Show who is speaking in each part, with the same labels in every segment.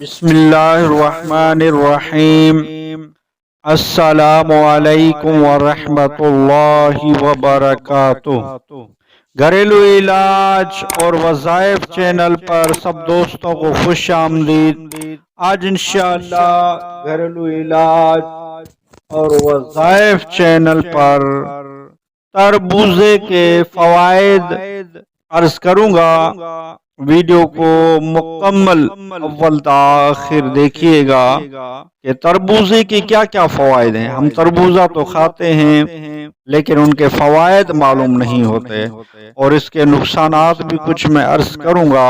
Speaker 1: بسم اللہ الرحمن الرحیم۔ السلام علیکم ورحمۃ اللہ وبرکاتہ۔ گھریلو علاج اور وظائف چینل پر سب دوستوں کو خوش آمدید۔ آج انشاءاللہ گھریلو علاج اور وظائف چینل پر تربوزے کے فوائد عرض کروں گا۔ ویڈیو کو مکمل اول تا آخر دیکھیے گا کہ تربوزے کے کیا کیا فوائد ہیں۔ ہم تربوزہ تو کھاتے ہیں لیکن ان کے فوائد معلوم نہیں ہوتے، اور اس کے نقصانات بھی کچھ میں عرض کروں گا۔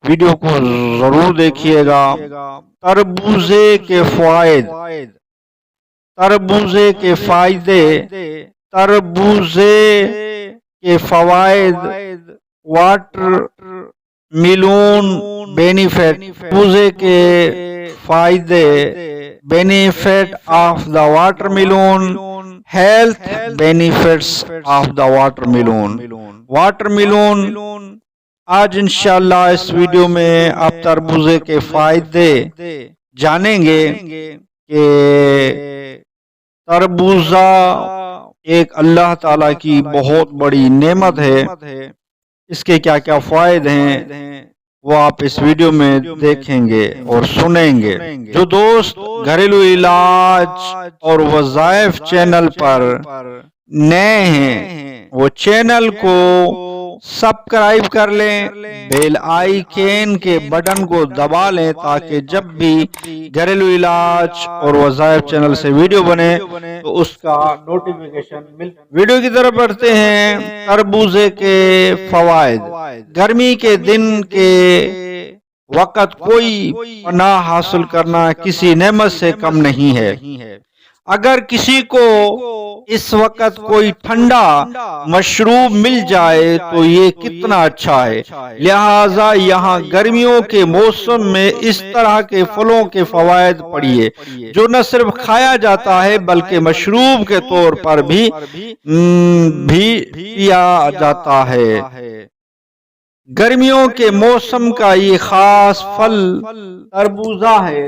Speaker 1: ویڈیو کو ضرور دیکھیے گا۔ تربوزے کے فوائد، تربوزے کے فائدے، تربوزے کے فوائد، واٹر میلون بینیفٹ، تربوزے کے فائدے، benefit of the watermelon, health benefits of the watermelon. Watermelon آج انشاءاللہ اس ویڈیو میں آپ تربوزے کے فائدے جانیں گے کہ تربوزہ ایک اللہ تعالی کی بہت بڑی نعمت ہے۔ اس کے کیا کیا فوائد ہیں وہ آپ اس ویڈیو میں دیکھیں گے اور سنیں گے۔ جو دوست گھریلو علاج اور وظائف چینل پر نئے ہیں وہ چینل کو سبسکرائب کر لیں، بیل آئیکن کے بٹن کو دبا لیں تاکہ جب بھی گھریلو علاج اور وظائف چینل سے ویڈیو بنے تو اس کا نوٹیفیکیشن مل۔ ویڈیو کی طرف بڑھتے ہیں۔ تربوزے کے فوائد۔ گرمی کے دن کے وقت کوئی پناہ حاصل کرنا کسی نعمت سے کم نہیں ہے۔ اگر کسی کو اس وقت کوئی ٹھنڈا مشروب مل جائے تو یہ کتنا اچھا ہے۔ لہٰذا یہاں گرمیوں کے موسم میں اس طرح کے پھلوں کے فوائد پڑھیے جو نہ صرف کھایا جاتا ہے بلکہ مشروب کے طور پر بھی پیا جاتا ہے۔ گرمیوں کے موسم کا یہ خاص پھل تربوزہ ہے۔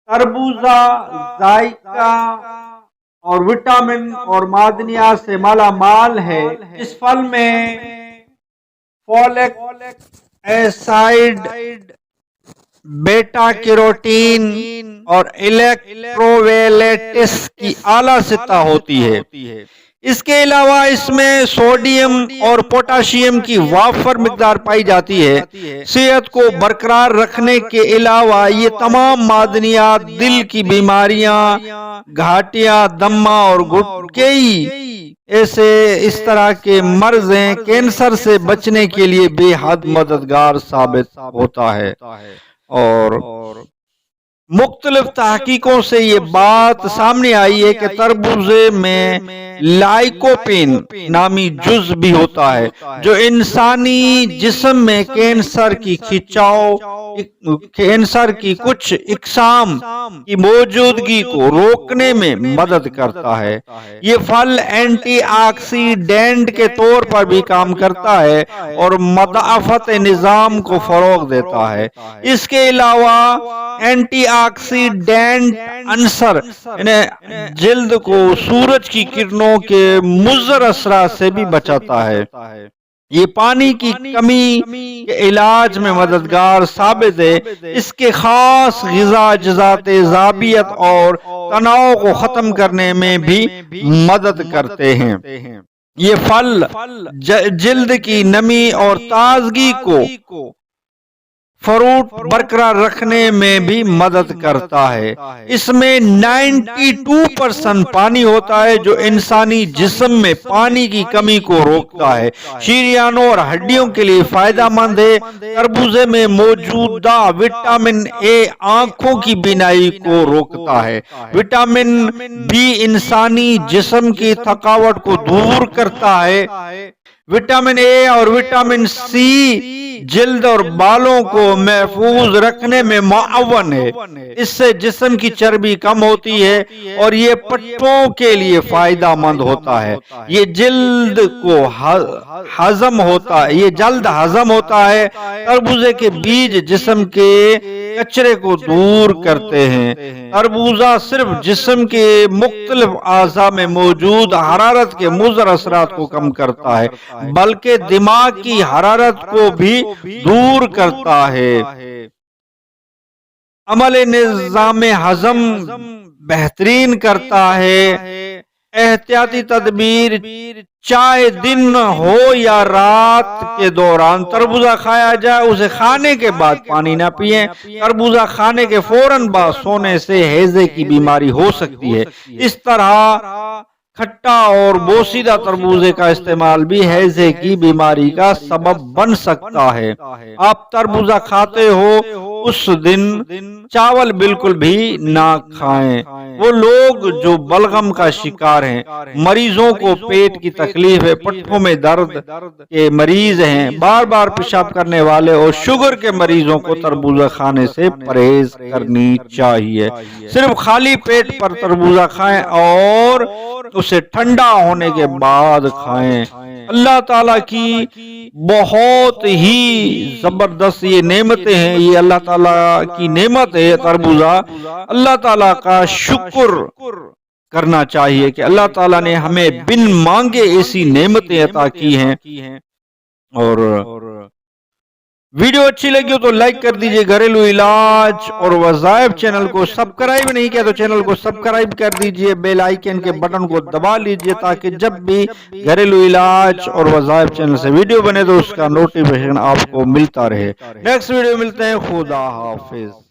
Speaker 1: تربوزہ ذائقہ اور وٹامن اور معدنیات سے مالا مال ہے۔ اس پھل میں فولک ایسائڈ، بیٹا کیروٹین اور الیکٹرولیٹس کی اعلیٰ سطح ہوتی ہے۔ اس کے علاوہ اس میں سوڈیم اور پوٹاشیم کی وافر مقدار پائی جاتی ہے۔ صحت کو برقرار رکھنے کے علاوہ یہ تمام معدنیات دل کی بیماریاں، گھاٹیاں، دمہ اور کئی اس طرح کے مرض ہیں کینسر سے بچنے کے لیے بے حد مددگار ثابت ہوتا ہے۔ اور مختلف تحقیقوں سے یہ بات سامنے آئی ہے کہ تربوزے میں لائکوپین نامی جز بھی ہوتا ہے جو انسانی جسم میں کینسر کی کھچاؤ، کینسر کی کچھ اقسام کی موجودگی کو روکنے میں مدد کرتا ہے۔ یہ پھل اینٹی آکسیڈینٹ کے طور پر بھی کام کرتا ہے اور مدافعت نظام کو فروغ دیتا ہے۔ اس کے علاوہ اینٹی آکسیڈینٹ عنصر جلد کو سورج کی کرنوں کے مضر اثرات سے بھی بچاتا ہے۔ یہ پانی کی کمی کے علاج میں مددگار ثابت ہے۔ اس کے خاص غذا اجزاء تیزابیت اور تناؤ کو ختم کرنے میں بھی مدد کرتے ہیں۔ یہ پھل جلد کی نمی اور تازگی کو فروٹ برقرار رکھنے میں بھی مدد کرتا ہے۔ اس میں 92% پانی ہوتا ہے جو انسانی جسم میں پانی کی کمی کو روکتا ہے۔ شریانوں اور ہڈیوں کے لیے فائدہ مند ہے۔ تربوزے میں موجودہ وٹامن اے آنکھوں کی بینائی کو روکتا ہے۔ وٹامن بی انسانی جسم کی تھکاوٹ کو دور کرتا ہے۔ وٹامن اے اور وٹامن سی جلد اور بالوں کو محفوظ رکھنے میں معاون ہے۔ اس سے جسم کی چربی کم ہوتی ہے اور یہ پٹھوں کے لیے فائدہ مند ہوتا ہے۔ یہ جلد ہضم ہوتا ہے۔ تربوزے کے بیج جسم کے کچرے کو دور کرتے ہیں۔ تربوزہ صرف جسم کے مختلف اعضاء میں موجود حرارت کے مضر اثرات کو کم کرتا ہے بلکہ دماغ کی حرارت کو بھی دور کرتا ہے۔ عمل نظام ہضم بہترین کرتا ہے۔ احتیاطی تدبیر: چاہے دن ہو یا رات کے دوران تربوزہ کھایا جائے، اسے کھانے کے بعد پانی نہ پئیں۔ تربوزہ کھانے کے فوراً بعد سونے سے ہیضے کی بیماری ہو سکتی ہے۔ اس طرح کھٹا اور بوسیدہ تربوزے کا استعمال بھی ہیضے کی بیماری کا سبب بن سکتا ہے۔ آپ تربوزہ کھاتے ہو اس دن چاول بالکل بھی نہ کھائیں۔ وہ لوگ جو بلغم کا شکار ہیں، مریضوں کو پیٹ کی تکلیف ہے، پٹھوں میں درد کے مریض ہیں، بار بار پیشاب کرنے والے اور شوگر کے مریضوں کو تربوزہ کھانے سے پرہیز کرنی چاہیے۔ صرف خالی پیٹ پر تربوزہ کھائیں اور اسے ٹھنڈا ہونے کے بعد کھائیں۔ اللہ تعالیٰ کی بہت ہی زبردست یہ نعمتیں ہیں، یہ اللہ تعالیٰ کی نعمت ہے تربوزہ۔ اللہ تعالیٰ کا شکر کرنا چاہیے کہ اللہ تعالیٰ نے ہمیں بن مانگے ایسی نعمتیں عطا کی ہیں۔ اور ویڈیو اچھی لگی ہو تو لائک کر دیجئے، گھریلو علاج اور وظائف چینل کو سبسکرائب نہیں کیا تو چینل کو سبسکرائب کر دیجئے، بیل آئیکن کے بٹن کو دبا لیجئے تاکہ جب بھی گھریلو علاج اور وظائف چینل سے ویڈیو بنے تو اس کا نوٹیفیکیشن آپ کو ملتا رہے۔ نیکسٹ ویڈیو ملتے ہیں، خدا حافظ۔